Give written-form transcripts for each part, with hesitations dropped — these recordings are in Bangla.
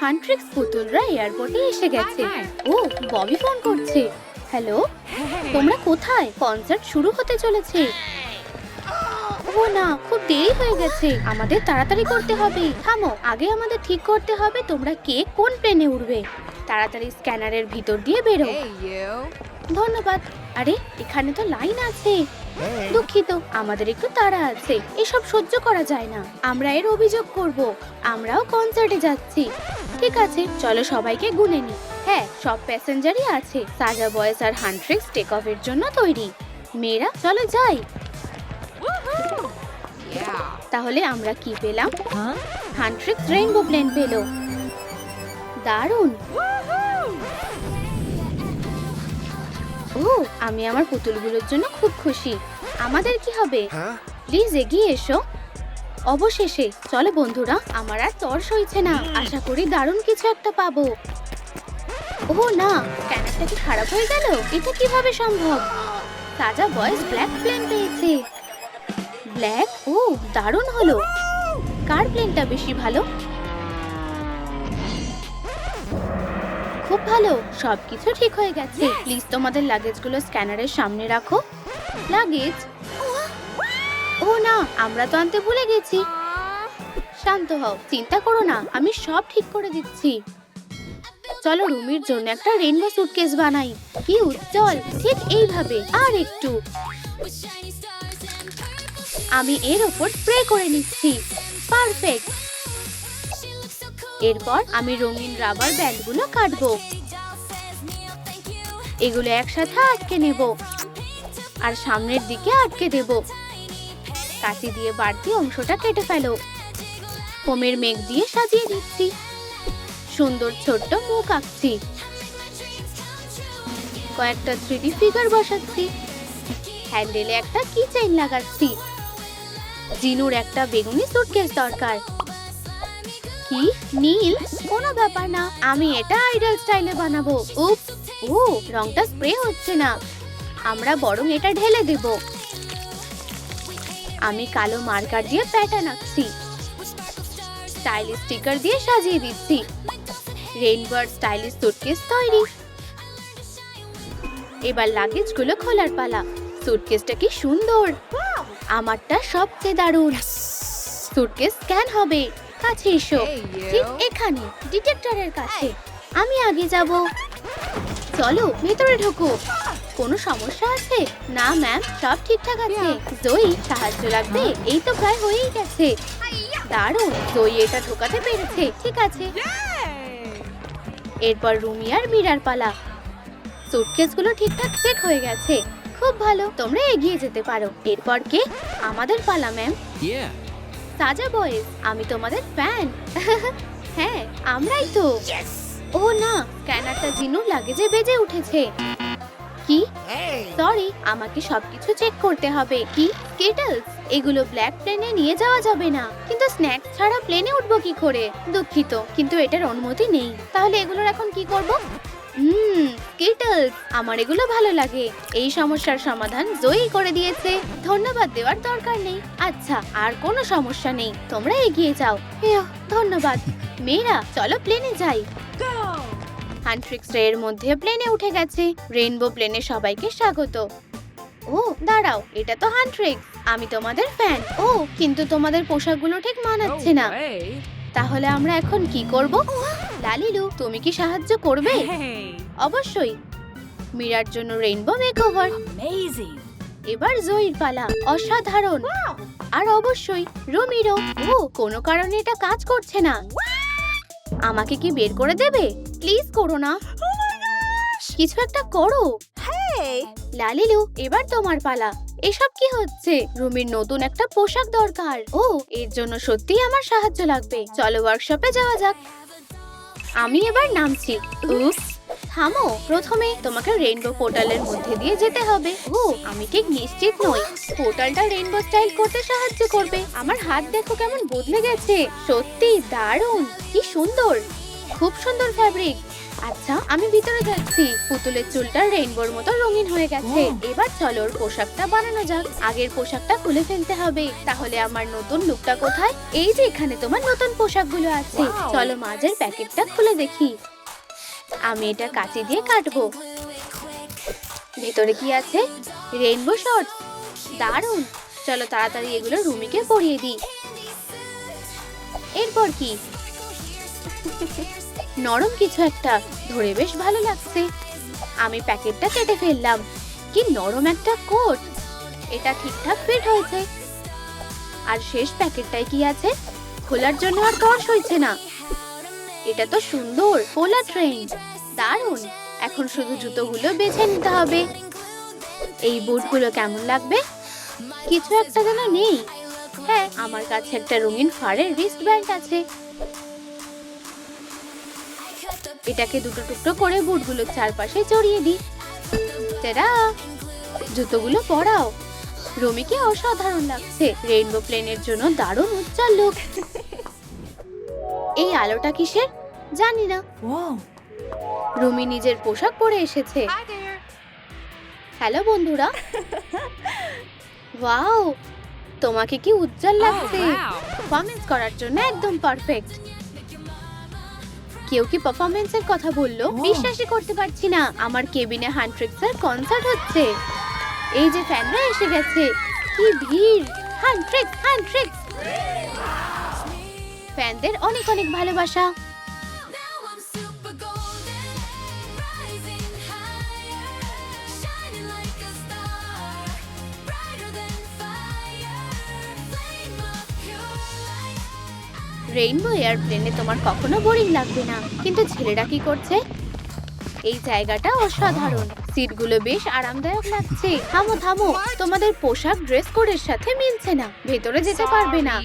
হান্ট্রিক্স পুতুলরা এয়ারপোর্টে এসে গেছে। ও, ববি ফোন করছে। হ্যালো, তোমরা কোথায়? কনসার্ট শুরু হতে চলেছে। ও না, খুব দেরি হয়ে গেছে, আমাদের তাড়াতাড়ি করতে হবে। থামো, আগে আমাদের ঠিক করতে হবে তোমরা কে কোন প্লেনে উঠবে। তাড়াতাড়ি স্ক্যানারের ভিতর দিয়ে বেরো। ধন্যবাদ। আরে, এখানে তো লাইন আছে। দুঃখিত, আমাদের একটু তাড়া আছে, এসব সহ্য করা যায় না। আমরা এর অভিযোগ করব। আমরাও কনসার্টে যাচ্ছি। ঠিক আছে, চলো সবাইকে গুনে নি। হ্যাঁ, সব প্যাসেঞ্জারই আছে। সাজা বয়েজ আর হান্ট্রিক্স টেক অফের জন্য তৈরি। মেয়েরা, চলো যাই। তাহলে আমরা কি পেলাম? হান্ট্রিক্স রেইনবো প্লেন পেল। দারুণ। ও, আমি আমার পুতুলগুলোর জন্য খুব খুশি। আমাদের কি হবে? প্লিজ এগিয়ে এসো। অবশেষে। চলো বন্ধুরা, আমার আর তর সইছে না। আশা করি দারুণ কিছু একটা পাবো। ও না, স্ক্যানারটা কি খারাপ হয়ে গেল? এটা কিভাবে সম্ভব? সাজা বয়েজ ব্ল্যাক প্লেন পেয়েছে। ব্ল্যাক? ও, দারুণ হলো। কার প্লেনটা বেশি ভালো? খুব ভালো, সবকিছু ঠিক হয়ে গেছে। প্লিজ তোমাদের লাগেজগুলো স্ক্যানারের সামনে রাখো। লাগেজ? ও না, আমরা তো আনতে ভুলে গেছি। শান্ত হও, চিন্তা করো না, আমি সব ঠিক করে দিচ্ছি। চলো রুমির জন্য একটা রেইনবো সুটকেস বানাই। কি উজ্জ্বল, ঠিক এইভাবে। আর একটু। আমি এর উপর স্প্রে করে নিচ্ছি। পারফেক্ট। এরপর আমি রঙিন রাবার ব্যান্ডগুলো কাটবো। এগুলো একসাথে আটকে নেব আর সামনের দিকে আটকে দেব। কাঁচি দিয়ে বাড়তি অংশটা কেটে ফেলো। ফোমের মেঘ দিয়ে সাজিয়ে দিচ্ছি। সুন্দর ছোট্ট মুখ আঁকছি। কয়েকটা 3D ফিগার বসাচ্ছি। হ্যান্ডেলে একটা কি চেইন লাগাচ্ছি। জিনুর একটা বেগুনি সুটকেস দরকার। কি নীল? কোনো ব্যাপার না, আমি এটা আইডল স্টাইলে বানাবো। উপস, ও রংটা স্প্রে হচ্ছে না। আমরা বরং এটা ঢেলে দেব। আমি কালো মার্কার দিয়ে প্যাটার্ন আঁকছি। স্টাইলিশ স্টিকার দিয়ে সাজিয়ে দিচ্ছি। রেইনবোর স্টাইলিশ সুটকেস তৈরি। এবার লাগেজগুলো খোলার পালা। সুটকেসটা কি সুন্দর। আমারটা সবচেয়ে দারুণ। সুটকেস স্ক্যান হবে। কাছে এসো। ঠিক এখানে, ডিটেক্টরের কাছে। আমি আগে যাব। চলো ভেতরে ঢোকো। কোনো সমস্যা আছে? না ম্যাম, সব ঠিকঠাক আছে। জয়ী, সাহায্য লাগবে? এই তো প্রায় হয়েই গেছে। দারুণ, জয়ী এটা ঢোকাতে পেরেছে। ঠিক আছে, এরপর রুমি আর মীরার পালা। সুটকেসগুলো ঠিকঠাক চেক হয়ে গেছে। খুব ভালো, তোমরা এগিয়ে যেতে পারো। এরপর কে? আমাদের পালা ম্যাম। সাজা বয়েজ, আমি তোমাদের ফ্যান। হ্যাঁ, আমরাই তো। ও না, স্ক্যানারটা জিনুর লাগেজে বেজে উঠেছে। কি? সরি, আমাকে সবকিছু চেক করতে হবে। কি স্কিটলস? এগুলো ব্ল্যাক প্লেনে নিয়ে যাওয়া যাবে না। কিন্তু স্ন্যাক্স ছাড়া প্লেনে উঠবো কি করে? দুঃখিত, কিন্তু এটার অনুমতি নেই। তাহলে এগুলোর এখন কি করব? স্কিটলস, আমার এগুলো ভালো লাগে। এই সমস্যার সমাধান জয়ী করে দিয়েছে। ধন্যবাদ দেওয়ার দরকার নেই। আচ্ছা, আর কোনো সমস্যা নেই, তোমরা এগিয়ে যাও। ধন্যবাদ। মেয়েরা, চলো প্লেনে যাই। হান্ট্রিক্স এর মধ্যে প্লেনে উঠে গেছে। রেইনবো প্লেনে সবাইকে স্বাগত। ও দাঁড়াও, এটা তো হান্ট্রিক্স। আমি তোমাদের ফ্যান। ও, কিন্তু তোমাদের পোশাকগুলো ঠিক মানাচ্ছে না। তাহলে আমরা এখন কি করব? লালিলু, তুমি কি সাহায্য করবে? অবশ্যই। মীরার জন্য রেইনবো মেকওভার। এবার জয়ীর পালা। অসাধারণ। আর অবশ্যই রুমিরও। ও, কোনো কারণে এটা কাজ করছে না। আমাকে কি বের করে দেবে? প্লিজ করো না। কিছু একটা করো। লালিলু, এবার তোমার পালা। এসব কি হচ্ছে? রুমির নতুন একটা পোশাক দরকার। ও, এর জন্য সত্যিই আমার সাহায্য লাগবে। চলো ওয়ার্কশপে যাওয়া যাক। আমি এবার নামছি। উপস, থামো। প্রথমে তোমাকে রেইনবো পোর্টালের মধ্যে দিয়ে যেতে হবে। ও, আমি ঠিক নিশ্চিত নই পোর্টালটা রেইনবো স্টাইল করতে সাহায্য করবে। আমার হাত দেখো কেমন বদলে গেছে। সত্যি দারুণ। কি সুন্দর, খুব সুন্দর ফ্যাব্রিক। আচ্ছা, আমি ভিতরে যাচ্ছি। পুতুলের চুলটা রেইনবোর মতো রঙিন হয়ে গেছে। এবার চলো ওর পোশাকটা বানানো যাক। আগের পোশাকটা খুলে ফেলতে হবে, তাহলে আমার নতুন লুকটা কোথায়? এই যে এখানে তোমার নতুন পোশাকগুলো আছে। চলো মাঝের প্যাকেটটা খুলে দেখি। আমি এটা কাঁচি দিয়ে কাটবো। ভেতরে কি আছে? রেইনবো শর্টস, দারুণ। চলো তাড়াতাড়ি এগুলো রুমিকে পরিয়ে দিই। এরপর কি? নরম কিছু একটা, ধরে বেশ ভালো লাগছে। আমি প্যাকেটটা কেটে ফেললাম। কি নরম একটা কোট, এটা ঠিকঠাক ফিট হয়েছে। আর শেষ প্যাকেটটায় কি আছে? খোলার জন্য আর তর সইছে না। এটা তো সুন্দর পোলা ট্রেন, দারুণ। এখন শুধু জুতোগুলো বেছে নিতে হবে। এই বুটগুলো কেমন লাগবে? কিছু একটা যেন নেই। হ্যাঁ, আমার কাছে একটা রঙিন ফারের রিস্ট ব্যান্ড আছে। এটাকে দুটো টুকরো করে বুটগুলোর চারপাশে জড়িয়ে দিই। টাটা! জুতোগুলো পরাও। রুমিকে অসাধারণ লাগছে। রেইনবো প্লেনের জন্য দারুণ উজ্জ্বল লুক। এই আলোটা কিসের জানি না। রুমি নিজের পোশাক পরে এসেছে। হ্যালো বন্ধুরা। ওয়াও, তোমাকে কি উজ্জ্বল লাগছে। পারফরম্যান্স করার জন্য একদম পারফেক্ট। কেউ কি পারফরম্যান্সের কথা বললো? বিশ্বাসই করতে পারছি না। আমার কেবিনে হান্ট্রিক্সের কনসার্ট হচ্ছে। এই যে ফ্যানরা এসে গেছে। কি ভিড়! হান্ট্রিক্স, হান্ট্রিক্স। ফ্যানদের অনেক অনেক ভালোবাসা। রেইনবো এয়ারপ্লেনে তোমার কখনো বোরিং লাগবে না। কিন্তু ছেলেরা কি করছে? এই জায়গাটা অসাধারণ। সিটগুলো বেশ আরামদায়ক লাগছে। থামো থামো, তোমাদের পোশাক ড্রেস কোডের সাথে মিলছে না। ভেতরে যেতে পারবে না।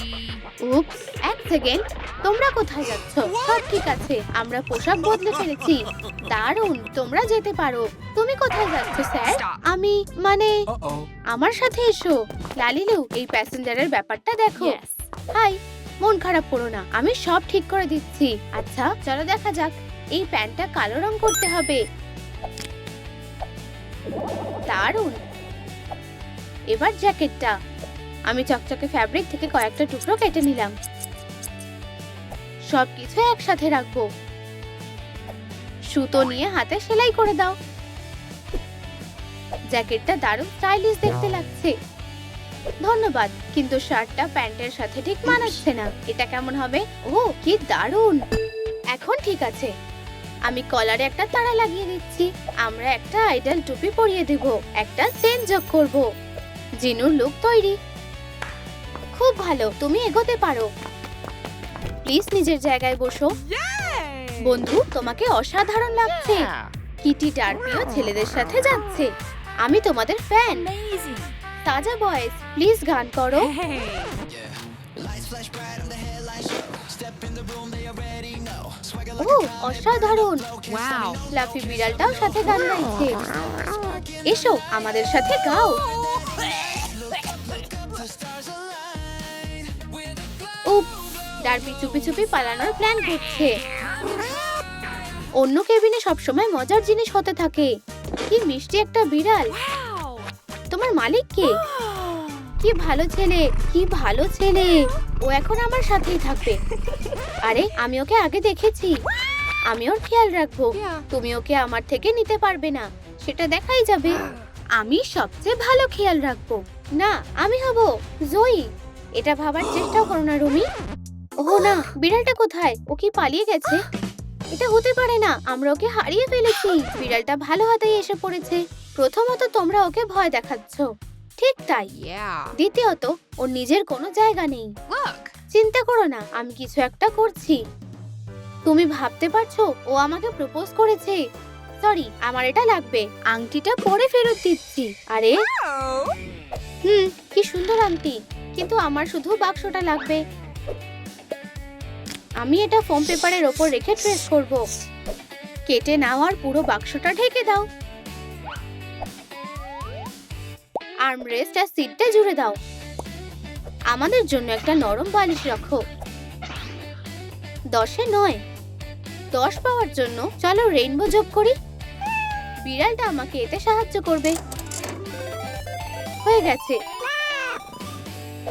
উপস, এক সেকেন্ড, তোমরা কোথায় যাচ্ছ? সব ঠিক আছে, আমরা পোশাক বদলে ফেলেছি। দারুণ, তোমরা যেতে পারো। তুমি কোথায় যাচ্ছ স্যার? আমি মানে আমার সাথে এসো। লালিলু, এই প্যাসেঞ্জারের ব্যাপারটা দেখো। হাই, মন খারাপ করো না, আমি সব ঠিক করে দিচ্ছি। আচ্ছা চলো দেখা যাক। এই প্যান্টটা কালো রং করতে হবে। দারুণ। এবার জ্যাকেটটা। আমি চকচকে ফ্যাব্রিক থেকে কয়েকটা টুকরো কেটে নিলাম। সবকিছু একসাথে রাখবো। সুতো নিয়ে হাতে সেলাই করে দাও। জ্যাকেটটা দারুণ স্টাইলিশ দেখতে লাগছে। ধন্যবাদ, কিন্তু শার্টটা প্যান্টের সাথে ঠিক মানাচ্ছে না। এটা কেমন হবে? ও কি দারুণ! এখন ঠিক আছে। আমি কলারে একটা তারা লাগিয়ে দিচ্ছি। আমরা একটা আইডল টুপি পরিয়ে দেব। একটা চেন যোগ করব। জিনুর লুক তৈরি। খুব ভালো, তুমি এগোতে পারো। প্লিজ নিজের জায়গায় বসো। বন্ধু, তোমাকে অসাধারণ লাগছে। কিটি টার্পিও ছেলেদের সাথে যাচ্ছে। আমি তোমাদের ফ্যান। তাজা বয়েজ, প্লিজ গান করো। ও অসাধারণ! ফ্লাফি বিড়ালটাও সাথে গান গাইছে। এসো আমাদের সাথে গাও। উপ, ডার্বি চুপি চুপি পালানোর প্ল্যান করছে। অন্য কেবিনে সবসময় মজার জিনিস হতে থাকে। কি মিষ্টি একটা বিড়াল। তোমার মালিক কে? কি ভালো ছেলে, কি ভালো ছেলে। ও এখন আমার সাথেই থাকবে। আরে আমি ওকে আগে দেখেছি। আমি ওর খেয়াল রাখবো। তুমি ওকে আমার থেকে নিতে পারবে না, সেটা দেখাই যাবে। আমি সবচেয়ে ভালো খেয়াল রাখবো। না, আমি হব জয়ী। এটা ভাবার চেষ্টাও করো না রুমি। ওহ না, বিড়ালটা কোথায়? ও কি পালিয়ে গেছে? এটা হতে পারে না, আমরা ওকে হারিয়ে ফেলেছি। বিড়ালটা ভালো হাতেই এসে পড়েছে। প্রথমত তোমরা ওকে ভয় দেখাচ্ছ, ঠিক তাই। দ্বিতীয়ত ওর নিজের কোনো জায়গা নেই। চিন্তা করো না, আমি কিছু একটা করছি। তুমি ভাবতে পারছো ও আমাকে প্রপোজ করেছে? সরি, আমার এটা লাগবে। আংটিটা পরে ফেরত দিচ্ছি। আরে কি সুন্দর আংটি, কিন্তু আমার শুধু বাক্সটা লাগবে। আমি এটা ফোম পেপারের ওপর রেখে ট্রেস করব। কেটে নাও আর পুরো বাক্সটা ঢেকে দাও। আর্মরেস্ট আর সিটটা জুড়ে দাও। আমাদের জন্য একটা নরম বালিশ রাখো। 10-এ 9। 10 পাওয়ার জন্য চলো রেইনবো যোগ করি। বিড়ালটা আমাকে এতে সাহায্য করবে। হয়ে গেছে,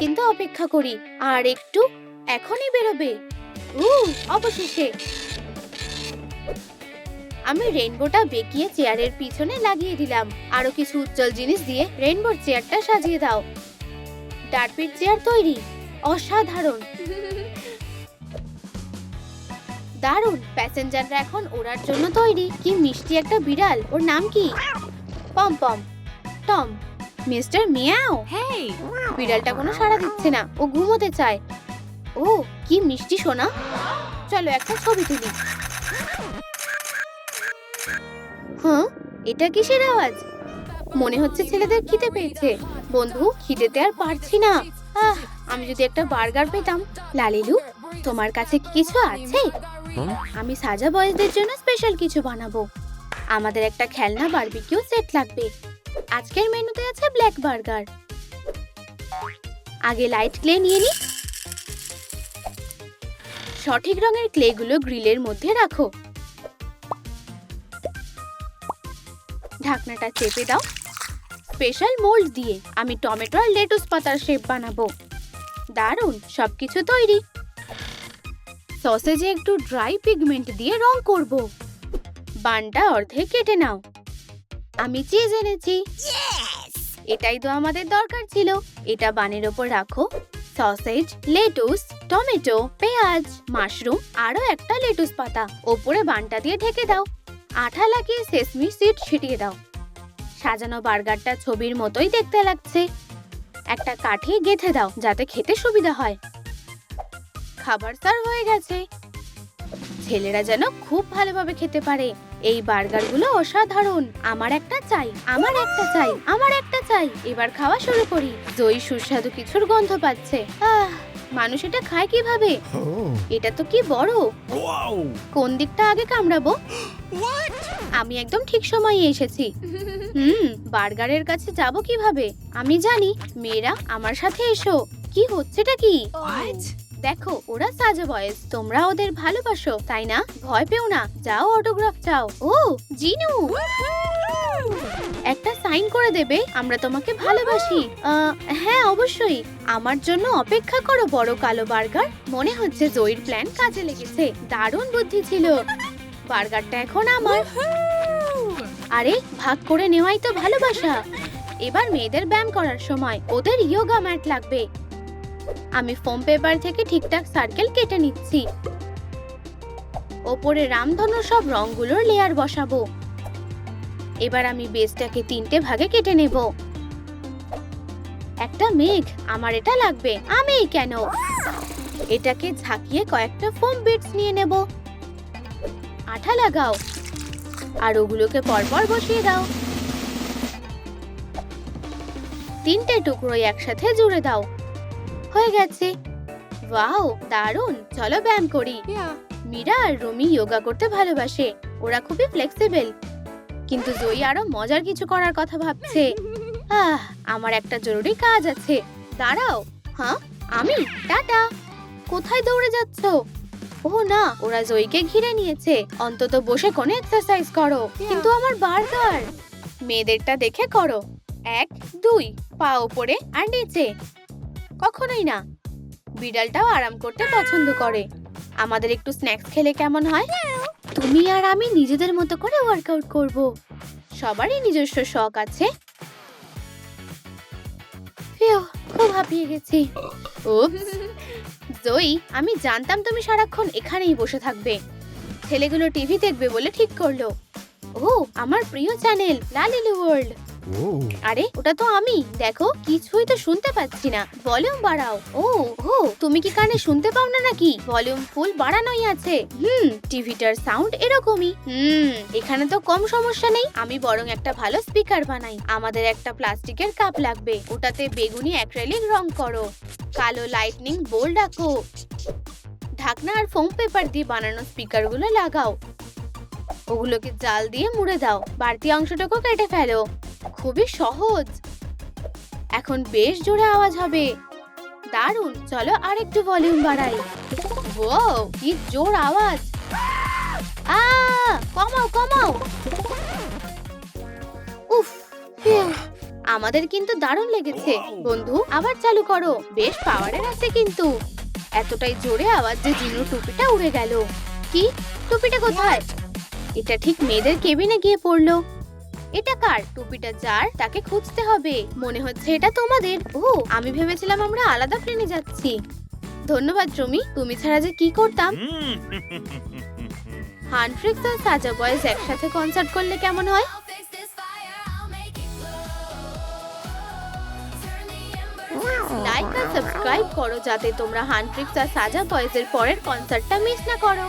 কিন্তু অপেক্ষা করি আর একটু, এখনই বেরোবে। অবশেষে আমি রেইনবোটা বেঁকিয়ে চেয়ারের পিছনে লাগিয়ে দিলাম। আরো কিছু উজ্জ্বল জিনিস দিয়ে রেইনবোর চেয়ারটা সাজিয়ে দাও। ডার্পির চেয়ার তৈরি, অসাধারণ, দারুণ। প্যাসেঞ্জাররা এখন ওড়ার জন্য তৈরি। কি মিষ্টি একটা বিড়াল, ওর নাম কি? পম পম, টম, মিস্টার মিয়াও। Hey! বিড়ালটা কোনো সাড়া দিচ্ছে না, ও ঘুমোতে চায়। ও কি মিষ্টি সোনা, চলো একটা ছবি তুলি। হ্যাঁ, এটা কিসের আওয়াজ? মনে হচ্ছে ছেলেদের খিদে পেয়েছে। বন্ধু, খিদেতে আর পারছি না। আমি যদি একটা বার্গার পেতাম। লালিলু, তোমার কাছে কি কিছু আছে? আমি সাজা বয়েজদের জন্য স্পেশাল কিছু বানাবো। আমাদের একটা খেলনা বারবিকিউ সেট লাগবে। আজকের মেনুতে আছে ব্ল্যাক বার্গার। আগে লাইট ক্লে নিয়ে নি। সঠিক রঙের ক্লেগুলো গ্রিলের মধ্যে রাখো। ঢাকনাটা চেপে দাও। স্পেশাল মোল্ড দিয়ে আমি টমেটো আর লেটুস পাতার শেপ বানাবো। দারুণ, সবকিছু তৈরি। সসেজে একটু ড্রাই পিগমেন্ট দিয়ে রং করব। বানটা অর্ধেক কেটে নাও। আমি চিজ এনেছি। এটাই তো আমাদের দরকার ছিল। এটা বানের ওপর রাখো। সসেজ, লেটুস, টমেটো, পেঁয়াজ, মাশরুম, আরো একটা লেটুস পাতা। ওপরে বানটা দিয়ে ঢেকে দাও। আঠা লাগিয়ে সেসমি সিড ছিটিয়ে দাও। সাজানো বার্গারটা ছবির মতোই দেখতে লাগছে। একটা কাঠি গেঁথে দাও যাতে খেতে সুবিধা হয়। খাবার সার্ভ হয়ে গেছে। ছেলেরা যেন খুব ভালোভাবে খেতে পারে। এই বার্গারগুলো অসাধারণ। আমার একটা চাই, আমার একটা চাই, আমার একটা চাই। এবার খাওয়া শুরু করি। জয়ী সুস্বাদু কিছুর গন্ধ পাচ্ছে। মানুষ এটা খায় কিভাবে? এটা তো কি বড়! কোন দিকটা আগে কামড়াবো? আমি একদম ঠিক সময়ে এসেছি। বার্গারের কাছে যাব কিভাবে? আমি জানি। মেয়েরা, আমার সাথে এসো। কি হচ্ছেটা কি? What? দেখো, ওরা সাজা বয়েজ। তোমরা ওদের ভালোবাসো, তাই না? ভয় পেও না, যাও অটোগ্রাফ চাও। ও জিনু, একটা সাইন করে দেবে? আমরা তোমাকে ভালোবাসি। হ্যাঁ, অবশ্যই। আমার জন্য অপেক্ষা করো বড় কালো বার্গার। মনে হচ্ছে জয়ীর প্ল্যান কাজে লেগেছে। দারুণ বুদ্ধি ছিল। বার্গারটা এখন আমার। আরে, ভাগ করে নেওয়াই তো ভালোবাসা। এবার মেয়েদের ব্যায়াম করার সময়। ওদের ইয়োগা ম্যাট লাগবে। আমি ফোম পেপার থেকে ঠিকঠাক সার্কেল কেটে নিচ্ছি। ওপরে রামধনু সব রংগুলোর লেয়ার বসাবো। এবার আমি বেসটাকে 3টে ভাগে কেটে নেব। একটা মেঘ, আমার এটা লাগবে। আমি কেন? এটাকে ঝাঁকিয়ে কয়েকটা ফোম বিটস নিয়ে নেব। আঠা লাগাও আর ওগুলোকে পরপর বসিয়ে দাও। 3টে টুকরোই একসাথে জুড়ে দাও। হয়ে গেছে। ওয়াও, দারুণ। চলো ব্যায়াম করি। Yeah. মীরা আর রুমি যোগা করতে ভালোবাসে। ওরা খুবই ফ্লেক্সিবল। কিন্তু জয়ী আরো মজার কিছু করার কথা ভাবছে। আমার একটা জরুরি কাজ আছে। দাঁড়াও। হ্যাঁ, আমি? টাটা। কোথায় দৌড়ে যাচ্ছ? ও না, ওরা জয়ীকে ঘিরে নিয়েছে। অন্তত বসে কোন এক্সারসাইজ করো। কিন্তু আমার বার্গার। মেয়েদেরটা দেখে করো। 1, 2, পা উপরে আর নিচে। কখনোই না। বিড়ালটাও আরাম করতে পছন্দ করে। আমাদের একটু স্ন্যাক্স খেলে কেমন হয়? তুমি আর আমি নিজেদের মতো করে ওয়ার্কআউট করব। সবারই নিজস্ব শখ আছে। খুব হাঁপিয়ে গেছি। জয়ী, আমি জানতাম তুমি সারাক্ষণ এখানেই বসে থাকবে। ছেলেগুলো টিভি দেখবে বলে ঠিক করলো। ও, আমার প্রিয় চ্যানেল লালিলু ওয়ার্ল্ড। আরে, ওটা তো আমি। দেখো, কিছুই তো শুনতে পাচ্ছি না। ভলিউম বাড়াও। ও, তুমি কি কানে শুনতে পাও না নাকি? ভলিউম ফুল বাড়ানোই আছে। টিভিটার সাউন্ড এরকমই। এখানে তো কম সমস্যা নেই। আমি বরং একটা ভালো স্পিকার বানাই। আমাদের একটা প্লাস্টিকের কাপ লাগবে। ওটাতে বেগুনি অ্যাক্রিলিক রং করো। কালো লাইটনিং বোল্ড রাখো। ঢাকনা আর ফোম পেপার দিয়ে বানানো স্পিকারগুলো লাগাও। ওগুলোকে জাল দিয়ে মুড়ে দাও। বাড়তি অংশটুকু কেটে ফেলো। খুবই সহজ। এখন বেশ জোরে আওয়াজ হবে। দারুণ। চলো আরেকটু ভলিউম বাড়াই। ওয়াও, কি জোর আওয়াজ। কমাও। উফ, ফিউ। আমাদের কিন্তু দারুণ লেগেছে। বন্ধু, আবার চালু করো। বেশ পাওয়ারের আছে কিন্তু। এতটাই জোরে আওয়াজ যে জিনুর টুপিটা উড়ে গেল। কি? টুপিটা কোথায়? এটা ঠিক মেয়েদের কেবিনে গিয়ে পড়লো। এটা কার? টুপিটা যার তাকে খুঁজতে হবে। মনে হচ্ছে এটা তোমাদের। ও, আমি ভেবেছিলাম আমরা আলাদা প্লেনে যাচ্ছি। ধন্যবাদ রুমি, তুমি ছাড়া যে কি করতাম। হান্ট্রিক্স আর সাজা বয়েজ একসাথে কনসার্ট করলে কেমন হয়? লাইক আর সাবস্ক্রাইব করো যাতে তোমরা হান্ট্রিক্স আর সাজা বয়েজের পরের কনসার্টটা মিস না করো।